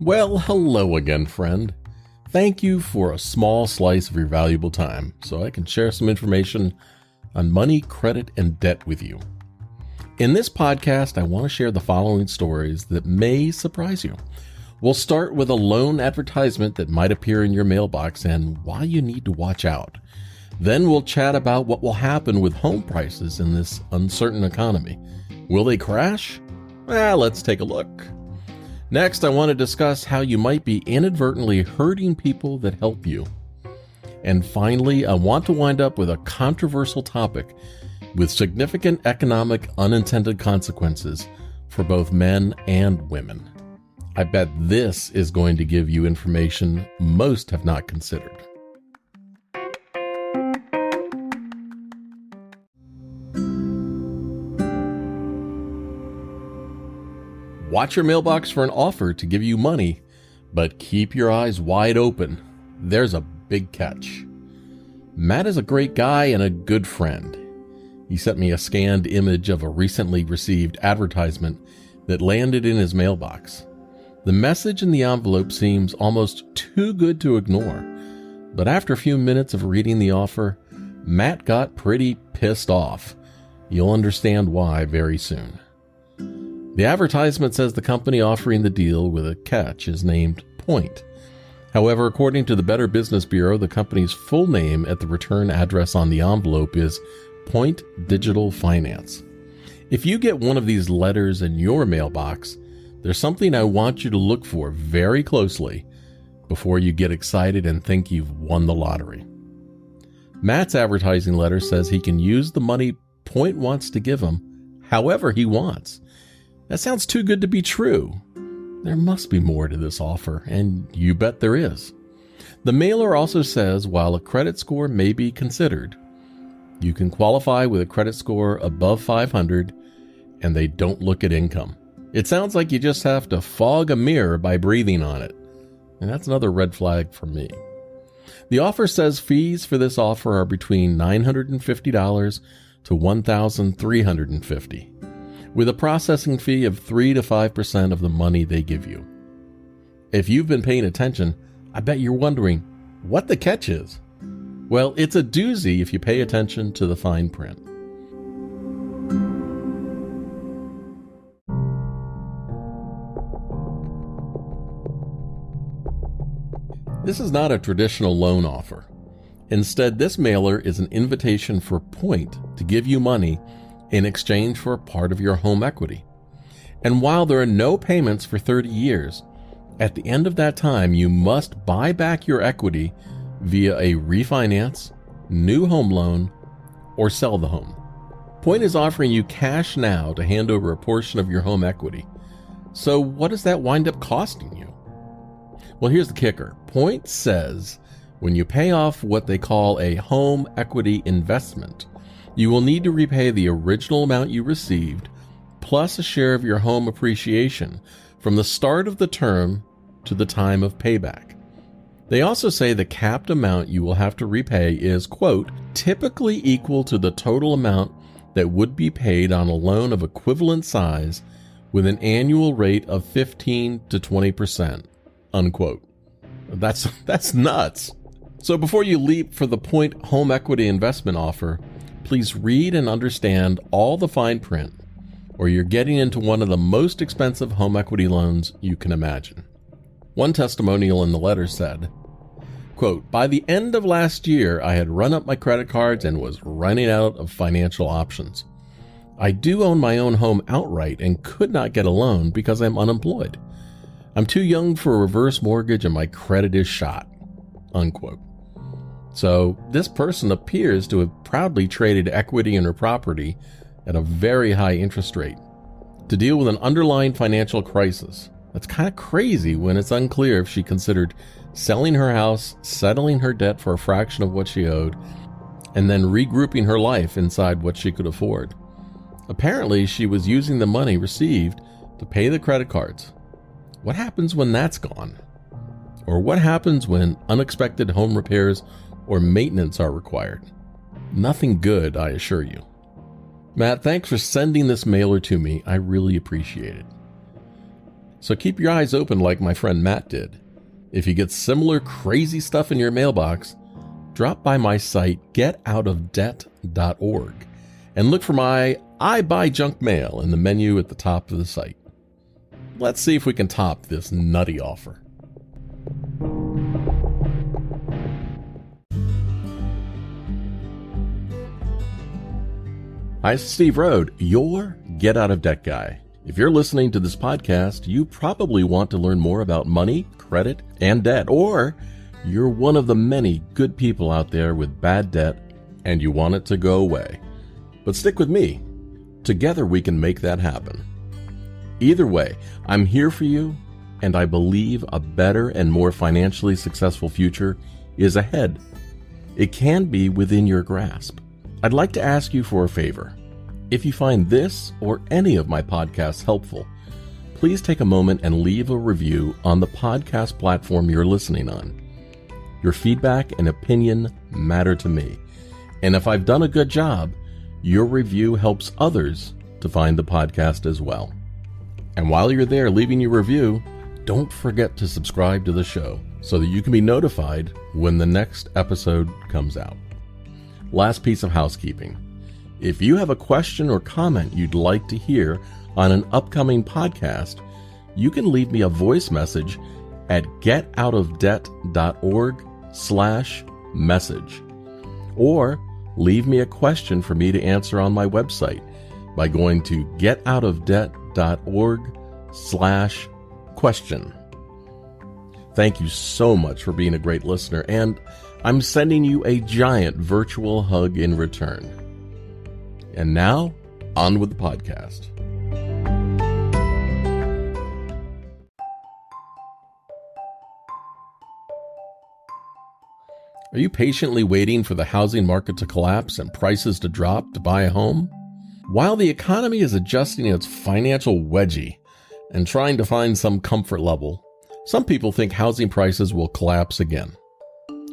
Well, hello again, friend. Thank you for a small slice of your valuable time so I can share some information on money, credit, and debt with you. In this podcast, I want to share the following stories that may surprise you. We'll start with a loan advertisement that might appear in your mailbox and why you need to watch out. Then we'll chat about what will happen with home prices in this uncertain economy. Will they crash? Well, let's take a look. Next, I want to discuss how you might be inadvertently hurting people that help you. And finally, I want to wind up with a controversial topic with significant economic unintended consequences for both men and women. I bet this is going to give you information most have not considered. Watch your mailbox for an offer to give you money, but keep your eyes wide open. There's a big catch. Matt is a great guy and a good friend. He sent me a scanned image of a recently received advertisement that landed in his mailbox. The message in the envelope seems almost too good to ignore, but after a few minutes of reading the offer, Matt got pretty pissed off. You'll understand why very soon. The advertisement says the company offering the deal with a catch is named Point. However, according to the Better Business Bureau, the company's full name at the return address on the envelope is Point Digital Finance. If you get one of these letters in your mailbox, there's something I want you to look for very closely before you get excited and think you've won the lottery. Matt's advertising letter says he can use the money Point wants to give him however he wants. That sounds too good to be true. There must be more to this offer, and you bet there is. The mailer also says while a credit score may be considered, you can qualify with a credit score above 500, and they don't look at income. It sounds like you just have to fog a mirror by breathing on it, and that's another red flag for me. The offer says fees for this offer are between $950 to $1,350. with a processing fee of 3 to 5% of the money they give you. If you've been paying attention, I bet you're wondering what the catch is. Well, it's a doozy if you pay attention to the fine print. This is not a traditional loan offer. Instead, this mailer is an invitation for Point to give you money in exchange for a part of your home equity. And while there are no payments for 30 years, at the end of that time, you must buy back your equity via a refinance, new home loan, or sell the home. Point is offering you cash now to hand over a portion of your home equity. So what does that wind up costing you? Well, here's the kicker. Point says when you pay off what they call a home equity investment, you will need to repay the original amount you received, plus a share of your home appreciation from the start of the term to the time of payback. They also say the capped amount you will have to repay is, quote, typically equal to the total amount that would be paid on a loan of equivalent size with an annual rate of 15 to 20%, unquote. That's nuts. So before you leap for the Point home equity investment offer, please read and understand all the fine print, or you're getting into one of the most expensive home equity loans you can imagine. One testimonial in the letter said, quote, by the end of last year, I had run up my credit cards and was running out of financial options. I do own my own home outright and could not get a loan because I'm unemployed. I'm too young for a reverse mortgage and my credit is shot, unquote. So this person appears to have proudly traded equity in her property at a very high interest rate to deal with an underlying financial crisis. That's kind of crazy when it's unclear if she considered selling her house, settling her debt for a fraction of what she owed, and then regrouping her life inside what she could afford. Apparently, she was using the money received to pay the credit cards. What happens when that's gone? Or what happens when unexpected home repairs or maintenance are required? Nothing good, I assure you. Matt, thanks for sending this mailer to me. I really appreciate it. So keep your eyes open like my friend Matt did. If you get similar crazy stuff in your mailbox, drop by my site getoutofdebt.org and look for my I Buy Junk Mail in the menu at the top of the site. Let's see if we can top this nutty offer. Hi, Steve Rode, your Get Out of Debt guy. If you're listening to this podcast, you probably want to learn more about money, credit, and debt, or you're one of the many good people out there with bad debt and you want it to go away. But stick with me. Together we can make that happen. Either way, I'm here for you, and I believe a better and more financially successful future is ahead. It can be within your grasp. I'd like to ask you for a favor. If you find this or any of my podcasts helpful, please take a moment and leave a review on the podcast platform you're listening on. Your feedback and opinion matter to me, and if I've done a good job, your review helps others to find the podcast as well. And while you're there leaving your review, don't forget to subscribe to the show so that you can be notified when the next episode comes out. Last piece of housekeeping. If you have a question or comment you'd like to hear on an upcoming podcast, you can leave me a voice message at getoutofdebt.org/message. Or leave me a question for me to answer on my website by going to getoutofdebt.org/question. Thank you so much for being a great listener, and I'm sending you a giant virtual hug in return. And now, on with the podcast. Are you patiently waiting for the housing market to collapse and prices to drop to buy a home? While the economy is adjusting its financial wedgie and trying to find some comfort level, some people think housing prices will collapse again.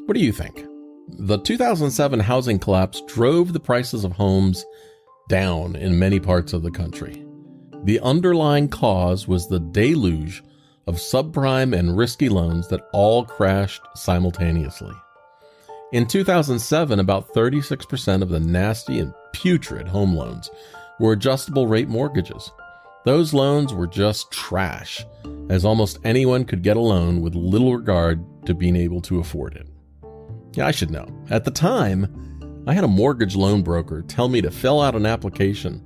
What do you think? The 2007 housing collapse drove the prices of homes down in many parts of the country. The underlying cause was the deluge of subprime and risky loans that all crashed simultaneously. In 2007, about 36% of the nasty and putrid home loans were adjustable rate mortgages. Those loans were just trash, as almost anyone could get a loan with little regard to being able to afford it. Yeah, I should know. At the time, I had a mortgage loan broker tell me to fill out an application,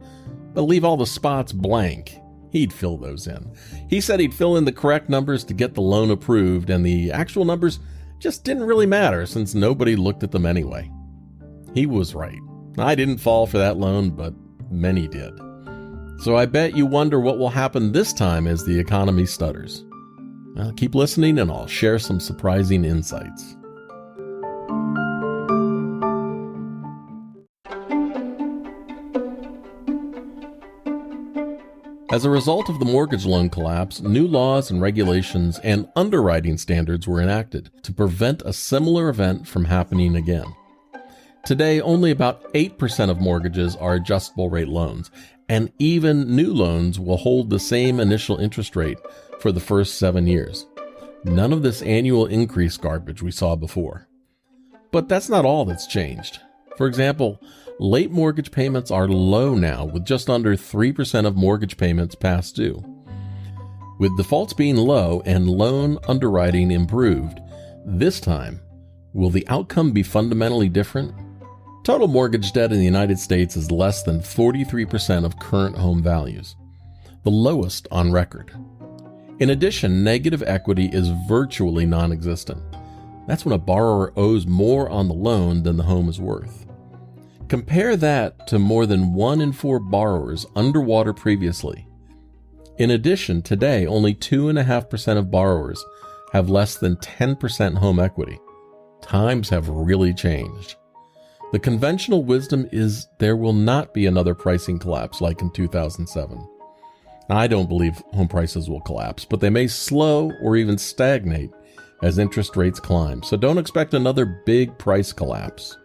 but leave all the spots blank. He'd fill those in. He said he'd fill in the correct numbers to get the loan approved, and the actual numbers just didn't really matter since nobody looked at them anyway. He was right. I didn't fall for that loan, but many did. So I bet you wonder what will happen this time as the economy stutters. Well, keep listening and I'll share some surprising insights. As a result of the mortgage loan collapse, new laws and regulations and underwriting standards were enacted to prevent a similar event from happening again. Today, only about 8% of mortgages are adjustable rate loans, and even new loans will hold the same initial interest rate for the first 7 years. None of this annual increase garbage we saw before. But that's not all that's changed. For example, late mortgage payments are low now, with just under 3% of mortgage payments past due. With defaults being low and loan underwriting improved, this time, will the outcome be fundamentally different? Total mortgage debt in the United States is less than 43% of current home values, the lowest on record. In addition, negative equity is virtually non-existent. That's when a borrower owes more on the loan than the home is worth. Compare that to more than 1 in 4 borrowers underwater previously. In addition, today, only 2.5% of borrowers have less than 10% home equity. Times have really changed. The conventional wisdom is there will not be another pricing collapse like in 2007. I don't believe home prices will collapse, but they may slow or even stagnate as interest rates climb. So don't expect another big price collapse.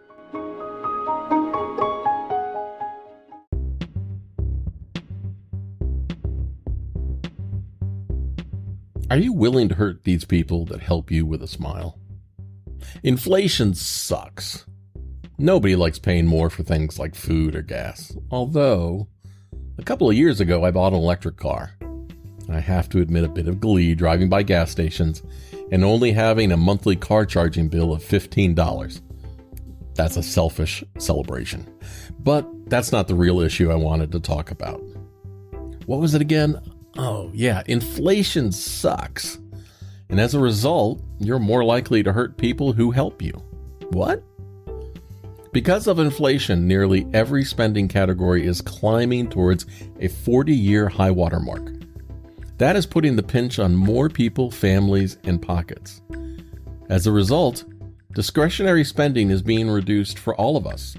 Are you willing to hurt these people that help you with a smile? Inflation sucks. Nobody likes paying more for things like food or gas. Although, a couple of years ago, I bought an electric car. I have to admit a bit of glee driving by gas stations and only having a monthly car charging bill of $15. That's a selfish celebration. But that's not the real issue I wanted to talk about. What was it again? Oh, yeah, inflation sucks. And as a result, you're more likely to hurt people who help you. What? Because of inflation, nearly every spending category is climbing towards a 40-year high water mark. That is putting the pinch on more people, families, and pockets. As a result, discretionary spending is being reduced for all of us.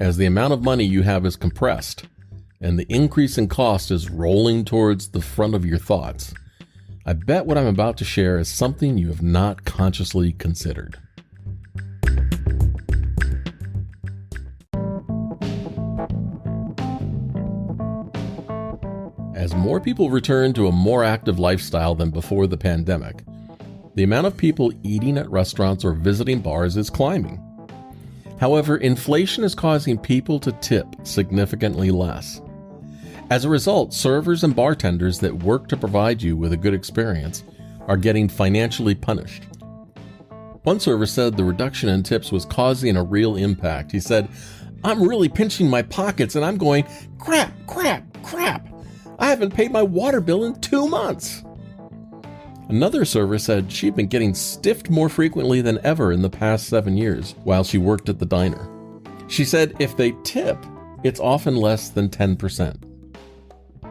As the amount of money you have is compressed, and the increase in cost is rolling towards the front of your thoughts, I bet what I'm about to share is something you have not consciously considered. As more people return to a more active lifestyle than before the pandemic, the amount of people eating at restaurants or visiting bars is climbing. However, inflation is causing people to tip significantly less. As a result, servers and bartenders that work to provide you with a good experience are getting financially punished. One server said the reduction in tips was causing a real impact. He said, "I'm really pinching my pockets and I'm going, crap. I haven't paid my water bill in 2 months." Another server said she'd been getting stiffed more frequently than ever in the past 7 years while she worked at the diner. She said if they tip, it's often less than 10%.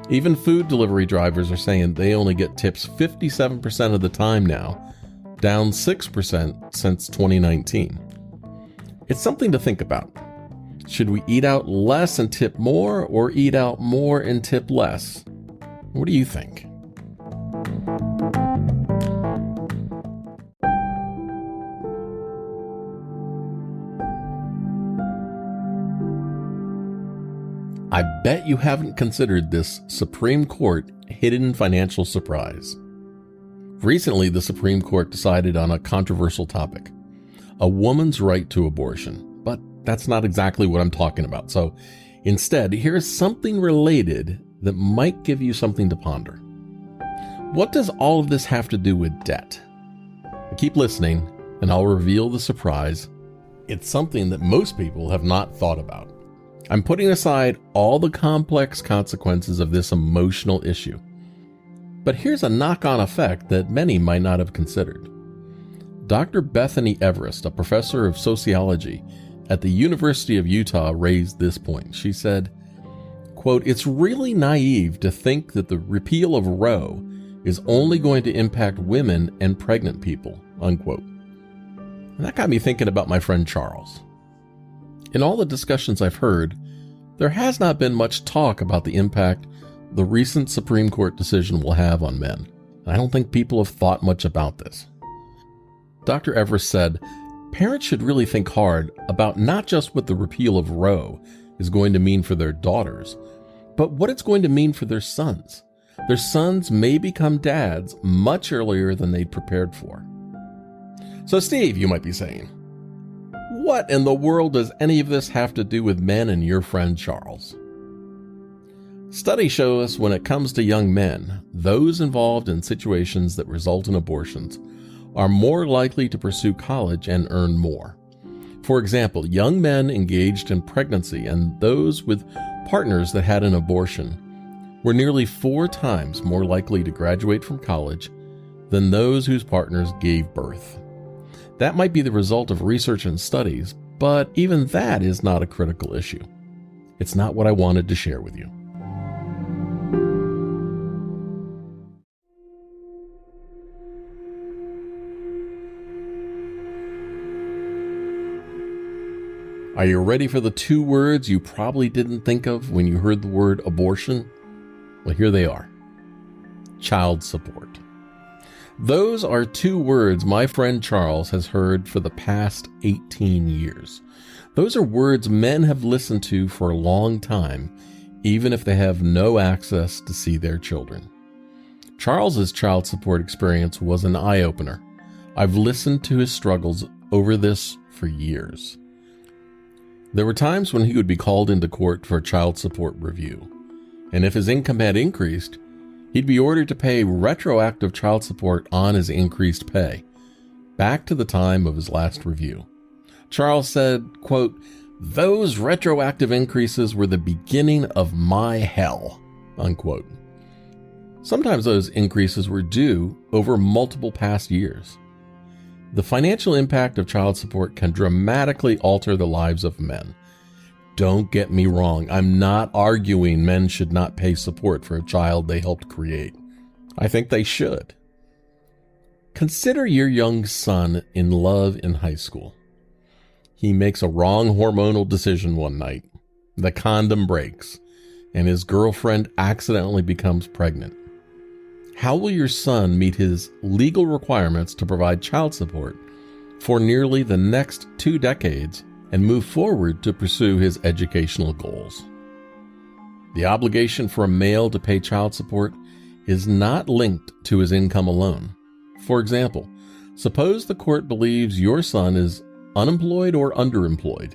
Even food delivery drivers are saying they only get tips 57% of the time now, down 6% since 2019. It's something to think about. Should we eat out less and tip more, or eat out more and tip less? What do you think? I bet you haven't considered this Supreme Court hidden financial surprise. Recently, the Supreme Court decided on a controversial topic, a woman's right to abortion. But that's not exactly what I'm talking about. So instead, here's something related that might give you something to ponder. What does all of this have to do with debt? Keep listening, and I'll reveal the surprise. It's something that most people have not thought about. I'm putting aside all the complex consequences of this emotional issue. But here's a knock-on effect that many might not have considered. Dr. Bethany Everest, a professor of sociology at the University of Utah, raised this point. She said, quote, "It's really naive to think that the repeal of Roe is only going to impact women and pregnant people," unquote. And that got me thinking about my friend Charles. In all the discussions I've heard, there has not been much talk about the impact the recent Supreme Court decision will have on men. And I don't think people have thought much about this. Dr. Everest said, parents should really think hard about not just what the repeal of Roe is going to mean for their daughters, but what it's going to mean for their sons. Their sons may become dads much earlier than they'd prepared for. So Steve, you might be saying, what in the world does any of this have to do with men and your friend Charles? Studies show us when it comes to young men, those involved in situations that result in abortions are more likely to pursue college and earn more. For example, young men engaged in pregnancy and those with partners that had an abortion were nearly 4 times more likely to graduate from college than those whose partners gave birth. That might be the result of research and studies, but even that is not a critical issue. It's not what I wanted to share with you. Are you ready for the 2 words you probably didn't think of when you heard the word abortion? Well, here they are. Child support. Those are 2 words my friend Charles has heard for the past 18 years. Those are words men have listened to for a long time, even if they have no access to see their children. Charles's child support experience was an eye-opener. I've listened to his struggles over this for years. There were times when he would be called into court for a child support review, and if his income had increased, he'd be ordered to pay retroactive child support on his increased pay, back to the time of his last review. Charles said, quote, "Those retroactive increases were the beginning of my hell," unquote. Sometimes those increases were due over multiple past years. The financial impact of child support can dramatically alter the lives of men. Don't get me wrong, I'm not arguing men should not pay support for a child they helped create. I think they should. Consider your young son in love in high school. He makes a wrong hormonal decision one night. The condom breaks, and his girlfriend accidentally becomes pregnant. How will your son meet his legal requirements to provide child support for nearly the next 2 decades and move forward to pursue his educational goals? The obligation for a male to pay child support is not linked to his income alone. For example, suppose the court believes your son is unemployed or underemployed.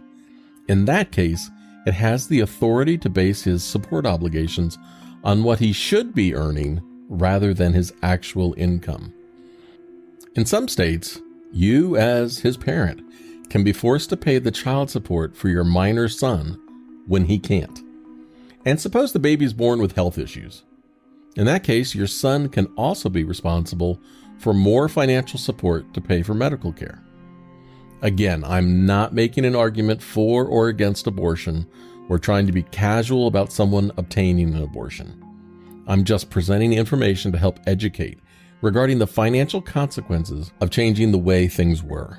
In that case, it has the authority to base his support obligations on what he should be earning rather than his actual income. In some states, you as his parent can be forced to pay the child support for your minor son when he can't. And suppose the baby's born with health issues. In that case, your son can also be responsible for more financial support to pay for medical care. Again, I'm not making an argument for or against abortion or trying to be casual about someone obtaining an abortion. I'm just presenting information to help educate regarding the financial consequences of changing the way things were.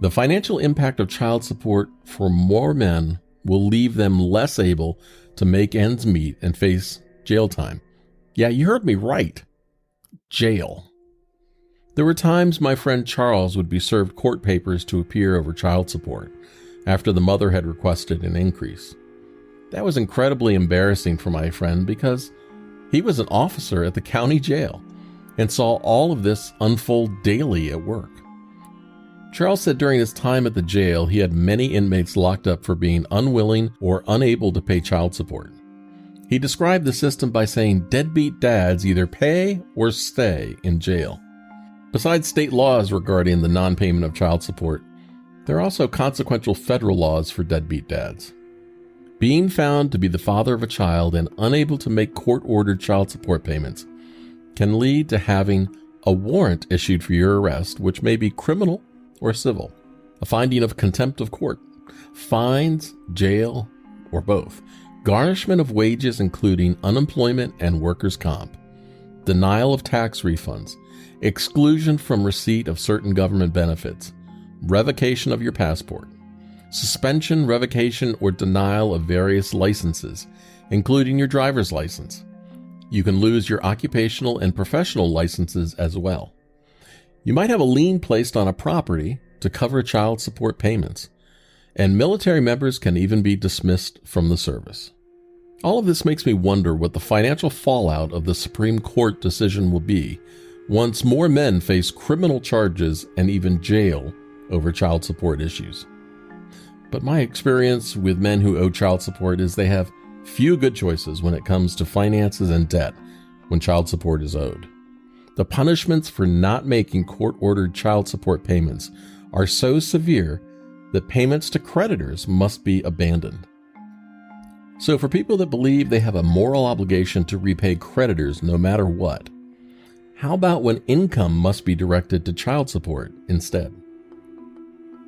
The financial impact of child support for more men will leave them less able to make ends meet and face jail time. Yeah, you heard me right. Jail. There were times my friend Charles would be served court papers to appear over child support after the mother had requested an increase. That was incredibly embarrassing for my friend because he was an officer at the county jail and saw all of this unfold daily at work. Charles said during his time at the jail, he had many inmates locked up for being unwilling or unable to pay child support. He described the system by saying deadbeat dads either pay or stay in jail. Besides state laws regarding the non-payment of child support, there are also consequential federal laws for deadbeat dads. Being found to be the father of a child and unable to make court-ordered child support payments can lead to having a warrant issued for your arrest, which may be criminal or civil, a finding of contempt of court, fines, jail, or both, garnishment of wages including unemployment and workers' comp, denial of tax refunds, exclusion from receipt of certain government benefits, revocation of your passport, suspension, revocation, or denial of various licenses, including your driver's license. You can lose your occupational and professional licenses as well. You might have a lien placed on a property to cover child support payments, and military members can even be dismissed from the service. All of this makes me wonder what the financial fallout of the Supreme Court decision will be once more men face criminal charges and even jail over child support issues. But my experience with men who owe child support is they have few good choices when it comes to finances and debt when child support is owed. The punishments for not making court-ordered child support payments are so severe that payments to creditors must be abandoned. So for people that believe they have a moral obligation to repay creditors no matter what, how about when income must be directed to child support instead?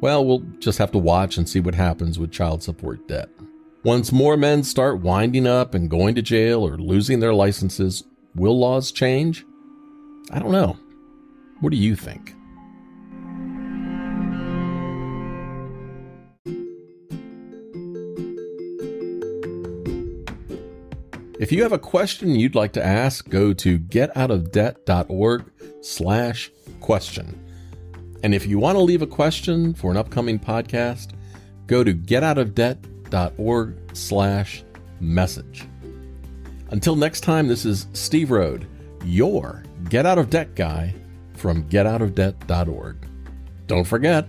Well, we'll just have to watch and see what happens with child support debt. Once more men start winding up and going to jail or losing their licenses, will laws change? I don't know. What do you think? If you have a question you'd like to ask, go to getoutofdebt.org/question. And if you want to leave a question for an upcoming podcast, go to getoutofdebt.org/message. Until next time, this is Steve Rode, your Get Out of Debt guy from getoutofdebt.org. Don't forget,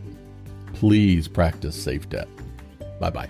please practice safe debt. Bye-bye.